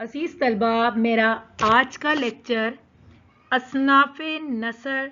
अजीज़ तलबा, मेरा आज का लेक्चर असनाफ़ नसर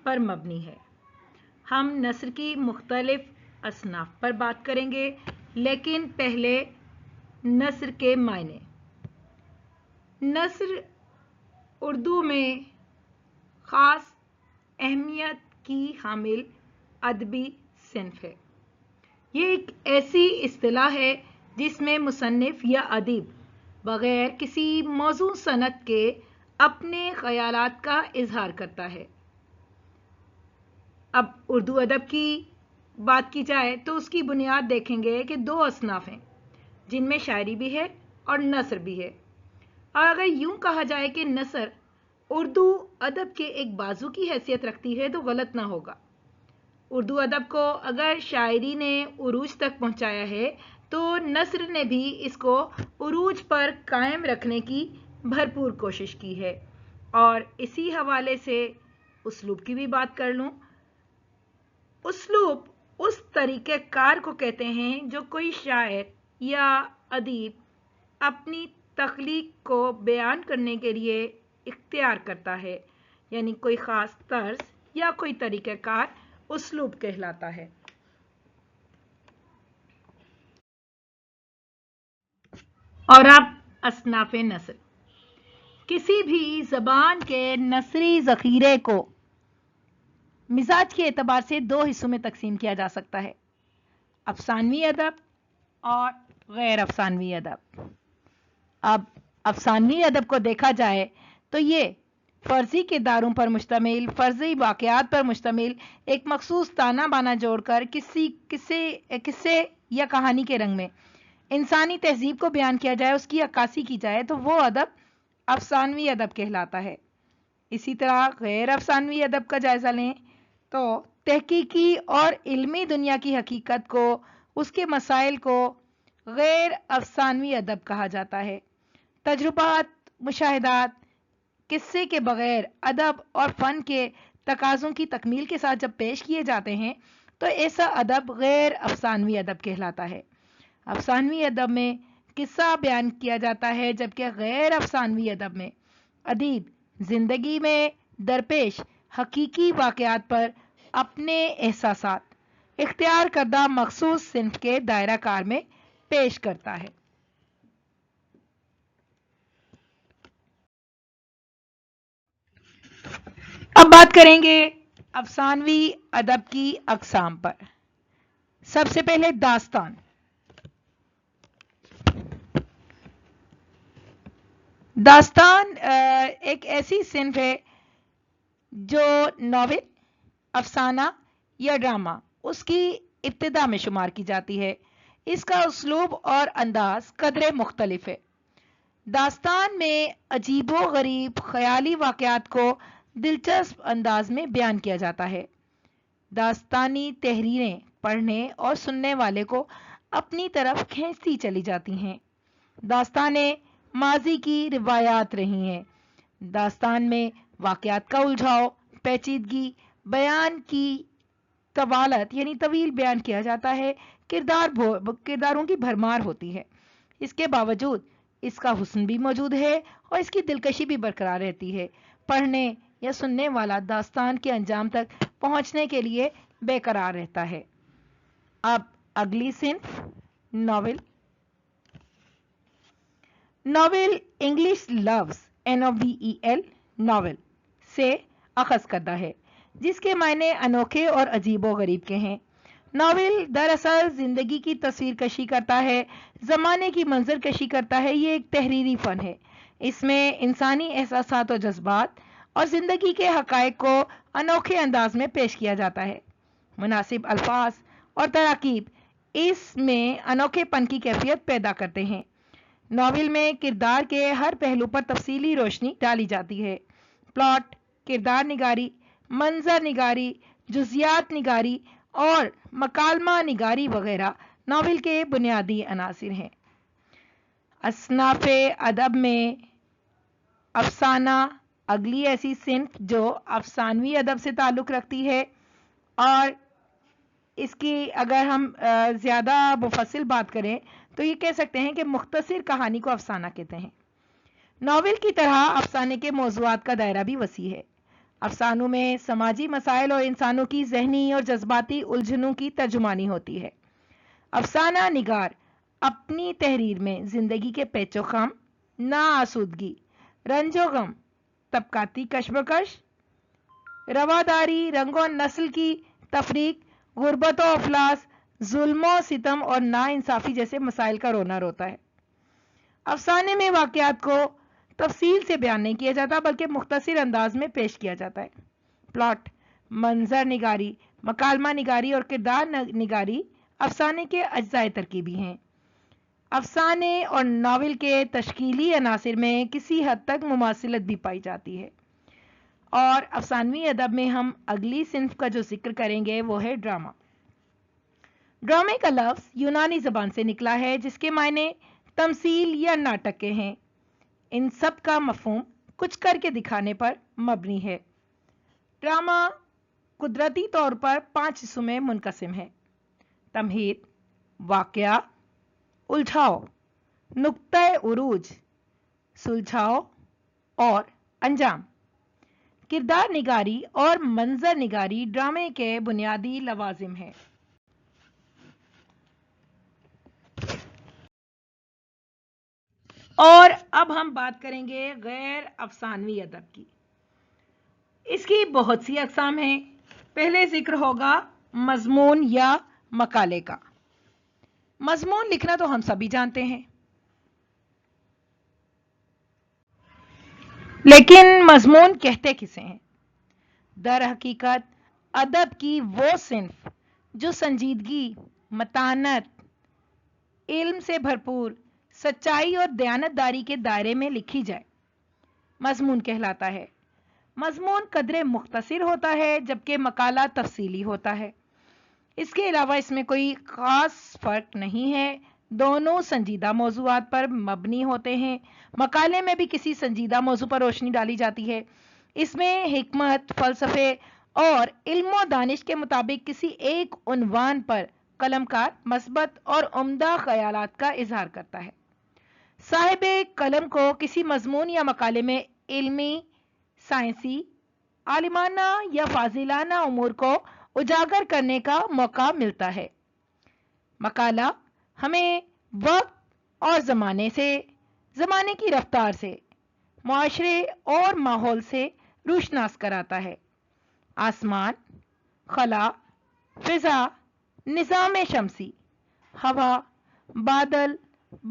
पर मबनी है। हम नसर की मुख्तलिफ असनाफ़ पर बात करेंगे, लेकिन पहले नसर के मायने। नसर उर्दू में ख़ास अहमियत की हामिल अदबी सिन्फ़ है। ये एक ऐसी इस्तिलाह है जिसमें मुसन्निफ़ या अदीब बग़ैर किसी मौज़ू सनद के अपने ख़यालात का इज़हार करता है। अब उर्दू अदब की बात की जाए तो उसकी बुनियाद देखेंगे कि दो असनाफ़ हैं, जिनमें शायरी भी है और नसर भी है। और अगर यूँ कहा जाए कि नसर उर्दू अदब के एक बाजू की हैसियत रखती है तो गलत ना होगा। उर्दू अदब को अगर शायरी ने उरूज तक पहुंचाया है तो नसर ने भी इसको उरूज पर कायम रखने की भरपूर कोशिश की है। और इसी हवाले से उसलूब की भी बात कर लूँ। उसलूब उस तरीक़ेकार को कहते हैं जो कोई शायर या अदीब अपनी तख्लीक को बयान करने के लिए इख्तियार करता है, यानी कोई ख़ास तर्ज या कोई तरीक़ेकार उसलूब कहलाता है। और अब असनाफ़ नसर। किसी भी ज़बान के नसरी ज़ख़ीरे को मिजाज के एतबार से दो हिस्सों में तकसीम किया जा सकता है, अफ़सानवी अदब और गैर अफ़सानवी अदब। अब अफ़सानवी अदब को देखा जाए तो ये फ़र्ज़ी किरदारों पर मुश्तमिल, फ़र्ज़ी वाक़यात पर मुश्तमिल एक मख़सूस ताना बाना जोड़कर किस्से या कहानी के रंग में इंसानी तहज़ीब को बयान किया जाए, उसकी अक्कासी की जाए, तो वो अदब अफ़सानवी अदब कहलाता है। इसी तरह गैर अफ़सानवी अदब का जायज़ा लें तो तहकीकी और इल्मी दुनिया की हकीकत को, उसके मसाइल को गैर अफ़सानवी अदब कहा जाता है। तजुर्बात, मुशाहिदात, किस्से के बग़ैर अदब और फ़न के तकाज़ों की तकमील के साथ जब पेश किए जाते हैं तो ऐसा अदब गैर अफ़सानवी अदब कहलाता है। अफ़सानवी अदब में किस्सा बयान किया जाता है, जबकि गैर अफ़सानवी अदब में अदीब ज़िंदगी में दरपेश हकीकी वाक़यात पर अपने एहसासात इख्तियार करदा मख़सूस सिन्फ़ के दायरा कार में पेश करता है। अब बात करेंगे अफ़सानवी अदब की अक़साम पर। सबसे पहले दास्तान। दास्तान एक ऐसी सिन्फ़ है जो नॉवेल, अफ़साना या ड्रामा उसकी इब्तिदा में शुमार की जाती है। इसका उसलूब और अंदाज़ कदरे मुख्तलिफ है। दास्तान में अजीबो गरीब ख़याली वाक़यात को दिलचस्प अंदाज में बयान किया जाता है। दास्तानी तहरीरें पढ़ने और सुनने वाले को अपनी तरफ खींचती चली जाती हैं। दास्तानें माजी की रिवायात रही हैं। दास्तान में वाक़यात का उलझाव, पेचीदगी, बयान की तवालत यानी तवील बयान किया जाता है, किरदारों की भरमार होती है। इसके बावजूद इसका हुस्न भी मौजूद है और इसकी दिलकशी भी बरकरार रहती है। पढ़ने या सुनने वाला दास्तान के अंजाम तक पहुंचने के लिए बेकरार रहता है। अब अगली सिन्फ़ नॉवेल। नॉवेल इंग्लिश लफ्ज़ NOVEL नॉवेल से अखज़ करदा है, जिसके मायने अनोखे और अजीबो गरीब के हैं। नॉवेल दरअसल ज़िंदगी की तस्वीर कशी करता है, ज़माने की मंजर कशी करता है। ये एक तहरीरी फ़न है। इसमें इंसानी एहसासात और जज्बात और ज़िंदगी के हक़ाइक़ को अनोखे अंदाज में पेश किया जाता है। मुनासिब अल्फाज और तराकीब इसमें अनोखेपन की कैफियत पैदा करते हैं। नॉवेल में किरदार के हर पहलू पर तफसीली रोशनी डाली जाती है। प्लॉट, किरदार निगारी, मंजर निगारी, जुज़ियात निगारी और मकालमा निगारी वगैरह नॉवेल के बुनियादी अनासिर हैं। असनाफ़े अदब में अफ़साना अगली ऐसी सिन्फ़ जो अफ़सानवी अदब से ताल्लुक़ रखती है, और इसकी अगर हम ज़्यादा मुफस्सिल बात करें तो ये कह सकते हैं कि मुख्तसर कहानी को अफ़साना कहते हैं। ناول کی طرح افسانے کے موضوعات کا دائرہ بھی وسیع ہے۔ افسانوں میں سماجی مسائل اور انسانوں کی ذہنی اور جذباتی الجھنوں کی ترجمانی ہوتی ہے۔ افسانہ نگار اپنی تحریر میں زندگی کے پیچ و خم، ناآسودگی، رنج و غم، طبقاتی کشمکش، رواداری، رنگ و نسل کی تفریق، غربت و افلاس، ظلم و ستم اور ناانصافی جیسے مسائل کا رونا روتا ہے۔ افسانے میں واقعات کو تفصیل سے بیان نہیں کیا جاتا بلکہ مختصر انداز میں پیش کیا جاتا ہے۔ پلاٹ، منظر نگاری، مکالمہ نگاری اور کردار نگاری افسانے کے اجزائے ترکیبی ہیں۔ افسانے اور ناول کے تشکیلی عناصر میں کسی حد تک مماثلت بھی پائی جاتی ہے، اور افسانوی ادب میں ہم اگلی صنف کا جو ذکر کریں گے وہ ہے ڈرامہ۔ ڈرامے کا لفظ یونانی زبان سے نکلا ہے جس کے معنی تمثیل یا ناٹک کے ہیں۔ ان سب کا مفہوم کچھ کر کے دکھانے پر مبنی ہے۔ ڈرامہ قدرتی طور پر 5 حصوں میں منقسم ہے: تمہید، واقعہ، الجھاؤ، نقطہ عروج، سلجھاؤ اور انجام۔ کردار نگاری اور منظر نگاری ڈرامے کے بنیادی لوازم ہیں۔ اور اب ہم بات کریں گے غیر افسانوی ادب کی۔ اس کی بہت سی اقسام ہیں۔ پہلے ذکر ہوگا مضمون یا مقالے کا۔ مضمون لکھنا تو ہم سبھی جانتے ہیں، لیکن مضمون کہتے کسے ہیں؟ در حقیقت ادب کی وہ صنف جو سنجیدگی، متانت، علم سے بھرپور، سچائی اور دیانتداری کے دائرے میں لکھی جائے، مضمون کہلاتا ہے۔ مضمون قدرے مختصر ہوتا ہے جبکہ مقالہ تفصیلی ہوتا ہے۔ اس کے علاوہ اس میں کوئی خاص فرق نہیں ہے، دونوں سنجیدہ موضوعات پر مبنی ہوتے ہیں۔ مقالے میں بھی کسی سنجیدہ موضوع پر روشنی ڈالی جاتی ہے۔ اس میں حکمت، فلسفے اور علم و دانش کے مطابق کسی ایک عنوان پر قلمکار مثبت اور عمدہ خیالات کا اظہار کرتا ہے۔ صاحب قلم کو کسی مضمون یا مقالے میں علمی، سائنسی، عالمانہ یا فاضلانہ امور کو اجاگر کرنے کا موقع ملتا ہے۔ مقالہ ہمیں وقت اور زمانے کی رفتار سے، معاشرے اور ماحول سے روشناس کراتا ہے۔ آسمان، خلا، فضا، نظام شمسی، ہوا، بادل،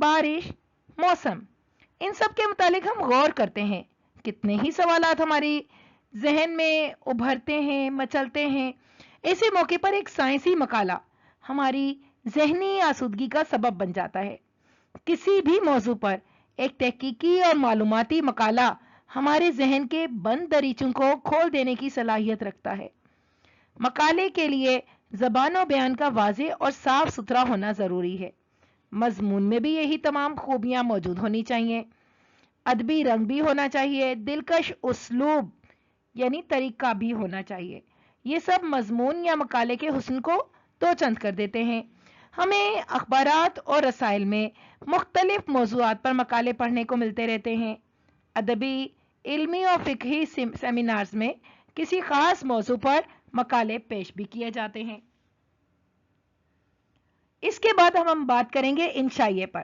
بارش، موسم، ان سب کے متعلق ہم غور کرتے ہیں۔ کتنے ہی سوالات ہماری ذہن میں ابھرتے ہیں، مچلتے ہیں۔ اسی موقع پر ایک سائنسی مقالہ ہماری ذہنی آسودگی کا سبب بن جاتا ہے۔ کسی بھی موضوع پر ایک تحقیقی اور معلوماتی مقالہ ہمارے ذہن کے بند دریچوں کو کھول دینے کی صلاحیت رکھتا ہے۔ مقالے کے لیے زبان و بیان کا واضح اور صاف ستھرا ہونا ضروری ہے۔ مضمون میں بھی یہی تمام خوبیاں موجود ہونی چاہیے۔ ادبی رنگ بھی ہونا چاہیے، دلکش اسلوب یعنی طریقہ بھی ہونا چاہیے۔ یہ سب مضمون یا مقالے کے حسن کو دو چند کر دیتے ہیں۔ ہمیں اخبارات اور رسائل میں مختلف موضوعات پر مقالے پڑھنے کو ملتے رہتے ہیں۔ ادبی، علمی اور فقہی سیمینارز میں کسی خاص موضوع پر مقالے پیش بھی کیے جاتے ہیں۔ اس کے بعد ہم بات کریں گے انشائیے پر۔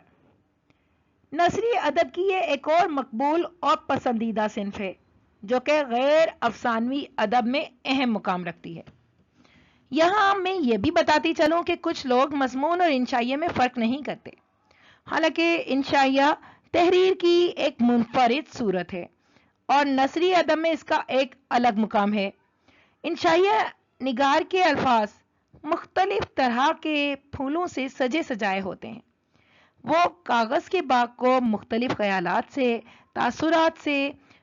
نثری ادب کی یہ ایک اور مقبول اور پسندیدہ صنف ہے جو کہ غیر افسانوی ادب میں اہم مقام رکھتی ہے۔ یہاں میں یہ بھی بتاتی چلوں کہ کچھ لوگ مضمون اور انشائیے میں فرق نہیں کرتے، حالانکہ انشائیہ تحریر کی ایک منفرد صورت ہے اور نثری ادب میں اس کا ایک الگ مقام ہے۔ انشائیہ نگار کے الفاظ مختلف طرح کے پھولوں سے سجے سجائے ہوتے ہیں۔ وہ کاغذ کے باغ کو مختلف خیالات سے، تاثرات سے،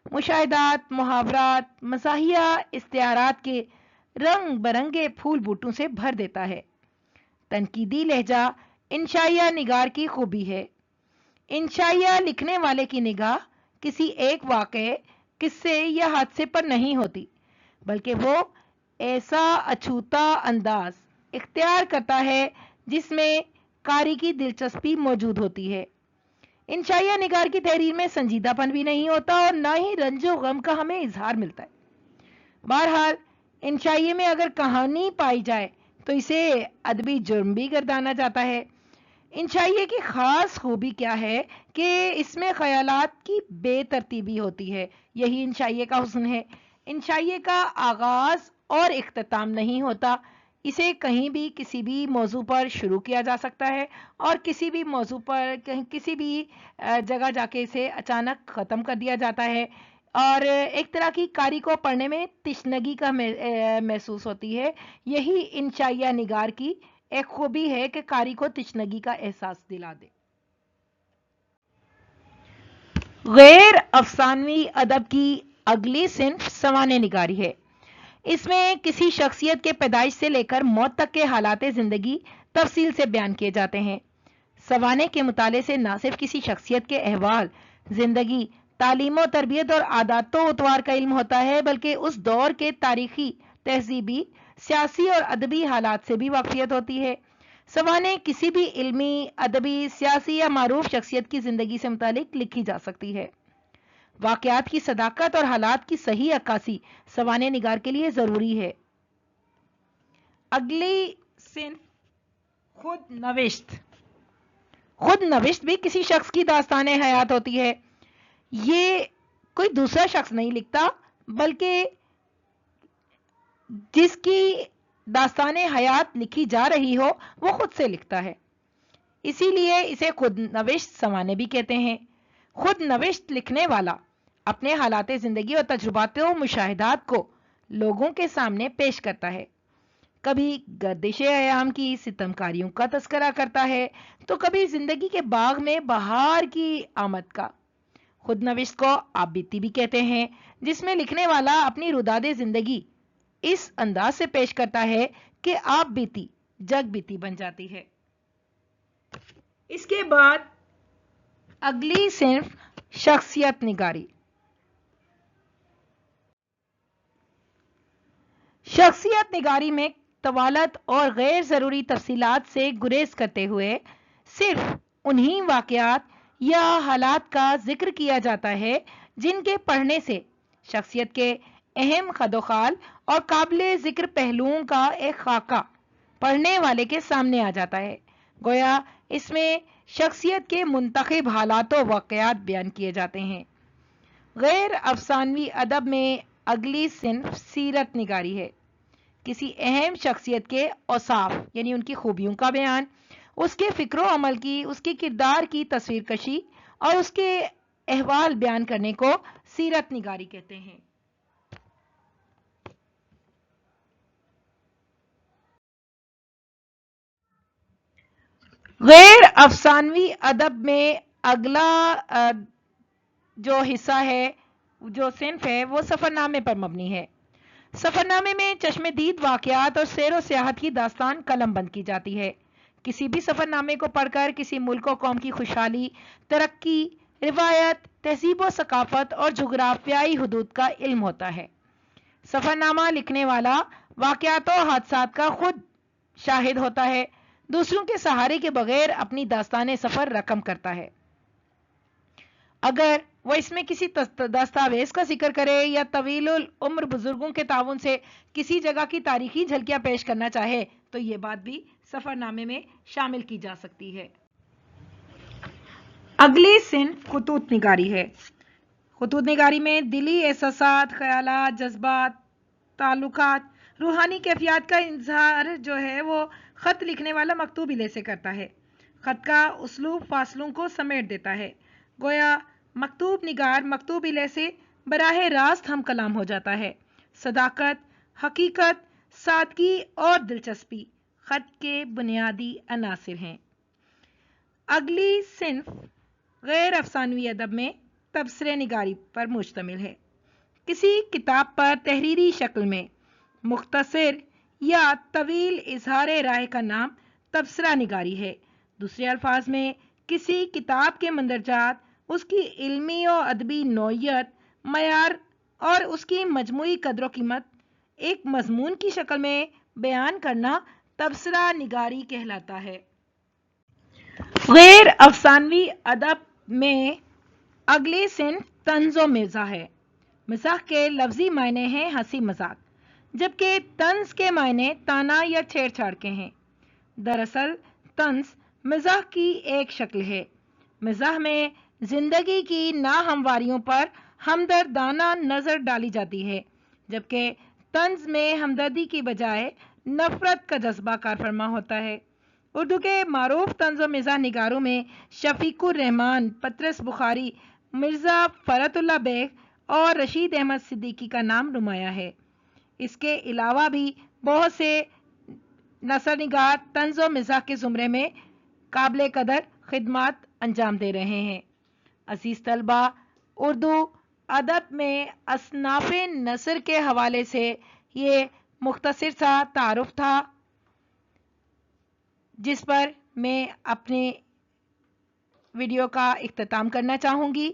مشاہدات، محاورات، مزاحیہ استعارات کے رنگ برنگے پھول بوٹوں سے بھر دیتا ہے۔ تنقیدی لہجہ انشائیہ نگار کی خوبی ہے۔ انشائیہ لکھنے والے کی نگاہ کسی ایک واقعے، قصے یا حادثے پر نہیں ہوتی، بلکہ وہ ایسا اچھوتا انداز اختیار کرتا ہے جس میں قاری کی دلچسپی موجود ہوتی ہے۔ इंशाइया निगार की तहरीर में संजीदापन भी नहीं होता और ना ही रंजो गम का हमें इजहार मिलता है। बहरहाल इंशाइये में अगर कहानी पाई जाए तो इसे अदबी जुर्म भी गर्दाना जाता है। इंशाइये की खास खूबी क्या है कि इसमें ख्यालात की बेतरतीबी होती है, यही इंशाइये का हुस्न है। इंशाइये का आगाज और इख्तिताम नहीं होता, इसे कहीं भी किसी भी मौजू पर शुरू किया जा सकता है और किसी भी मौजू पर कहीं किसी भी जगह जाके इसे अचानक ख़त्म कर दिया जाता है और एक तरह की कारी को पढ़ने में तिश्नगी का महसूस होती है। यही इंशाइया निगार की एक खूबी है कि कारी को तिश्नगी का एहसास दिला दे। गैर अफसानवी अदब की अगली सिन्फ सवाने निगारी है। इसमें किसी शख्सियत के पैदाइश से लेकर मौत तक के हालात ज़िंदगी तफसील से बयान किए जाते हैं। सवाने के मुताले से न सिर्फ किसी शख्सियत के अहवाल, ज़िंदगी, तालीम और तरबियत और आदात व उतवार का इल्म होता है, बल्कि उस दौर के तारीखी, तहजीबी, सियासी और अदबी हालात से भी वाकफियत होती है। सवाने किसी भी इल्मी, अदबी, सियासी या मारूफ शख्सियत की ज़िंदगी से मुतालिक लिखी जा सकती है। वाक़यात की सदाकत और हालात की सही अक्कासी सवाने निगार के लिए ज़रूरी है। अगली सिन्फ खुद नविश्त। खुद नविश्त भी किसी शख्स की दास्तान हयात होती है। ये कोई दूसरा शख्स नहीं लिखता, बल्कि जिसकी दास्तान हयात लिखी जा रही हो वो खुद से लिखता है, इसीलिए इसे खुद नविश्त सवाने भी कहते हैं। खुद नविश्त लिखने वाला अपने हालात ज़िंदगी और तजुर्बात व मुशाहिदात को लोगों के सामने पेश करता है। कभी गर्दिश अयाम की सितमकारियों का तस्करा करता है तो कभी जिंदगी के बाग में बहार की आमद का। खुद नविश्त को आप बीती भी कहते हैं, जिसमें लिखने वाला अपनी रुदादे जिंदगी इस अंदाज से पेश करता है कि आप बीती जग बीती बन जाती है। इसके बाद अगली सिर्फ शख्सियत निगारी। शख्सियत निगारी में तवालत और गैर ज़रूरी तफसीलात से गुरेज करते हुए सिर्फ उन्हीं वाक़यात या हालात का जिक्र किया जाता है जिनके पढ़ने से शख्सियत के अहम खदोखाल और काबिल ज़िक्र पहलुओं का एक खाका पढ़ने वाले के सामने आ जाता है। गोया इसमें शख्सियत के मुंतखब हालात व वाक़यात बयान किए जाते हैं। गैर अफसानवी अदब में अगली सिन्फ सीरत निगारी है। किसी अहम शख्सियत के औसाफ यानी उनकी खूबियों का बयान, उसके फ़िक्र अमल की, उसके किरदार की तस्वीर कशी और उसके अहवाल बयान करने को सीरत निगारी कहते हैं। गैर अफसानवी अदब में अगला जो हिस्सा है, जो सिन्फ है, वो सफ़रनामे पर मबनी है। सफ़रनामे में चश्मदीद वाक़यात और सैर व सियाहत की दास्तान कलमबंद की जाती है। किसी भी सफ़रनामे को पढ़कर किसी मुल्क और कौम की खुशहाली, तरक्की, रिवायत, तहजीब व सकाफत और जुग्राफियाई हुदूद का इल्म होता है। सफ़रनामा लिखने वाला वाक़यात और हादसात का खुद शाहिद होता है, दूसरों के सहारे के बगैर अपनी दास्तान सफ़र रकम करता है। अगर वह इसमें किसी दस्तावेज का जिक्र करे या तवील उम्र बुजुर्गों के ताउन से किसी जगह की तारीखी झलकियां पेश करना चाहे तो ये बात भी सफरनामे में शामिल की जा सकती है। अगली सिन्फ खुतूत निगारी है। खुतूत निगारी में दिली एहसासात, ख्यालात, जज्बात, ताल्लुकात, रूहानी कैफियत का इजहार जो है वो खत लिखने वाला मकतूब इले से करता है। खत का उसलूब फासलों को समेट देता है। गोया मकतूब निगार मकतूब इले से बराह रास्त हम कलाम हो जाता है। सदाकत, हकीकत, सादगी और दिलचस्पी खत के बुनियादी अनासिर हैं। अगली सिन्फ गैर अफसानवी अदब में तबसरे निगारी पर मुश्तमिल है। किसी किताब पर तहरीरी शक्ल में मुख्तसर या तवील इजहार राय का नाम तबसरा निगारी है। दूसरे अल्फाज में किसी किताब के मंदरजात, उसकी इल्मी और अदबी नौयत, मयार और उसकी मजमूई कदर कीमत एक मजमून की शक्ल में बयान करना तबसरा निगारी कहलाता है। गैर अफसानवी अदब में अगली सिन्फ तंज़ो मिज़ाह है। मिज़ाह के लफ्ज़ी मायने हैं हंसी मजाक, जबकि तंज के मायने ताना या छेड़छाड़ के हैं। दरअसल तंज मिज़ाह की एक शक्ल है। मिज़ाह में जिंदगी की नाहमवारियों पर हमदर्दाना नज़र डाली जाती है, जबकि तंज में हमदर्दी की बजाय नफरत का जज्बा कारफरमा होता है। उर्दू के मारूफ तंज़ व मिज़ाह निगारों में शफीकुर रहमान, पतरस बुखारी, मिर्ज़ा फ़रतुल्लाह बेग और रशीद अहमद सिद्दीकी का नाम नुमाया है। इसके अलावा भी बहुत से नसरनिगार तंज़ व मिज़ाह के ज़ुमरे में काबिल कदर खिदमत अंजाम दे रहे हैं। अज़ीज़ तलबा, उर्दू अदब में असनाफ़े नसर के हवाले से ये मुख्तसर सा तारुफ था, जिस पर मैं अपने वीडियो का इख्तिताम करना चाहूँगी।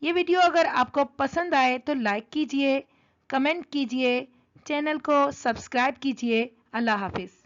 ये वीडियो अगर आपको पसंद आए तो लाइक कीजिए, कमेंट कीजिए, चैनल को सब्सक्राइब कीजिए। अल्लाह हाफिज़।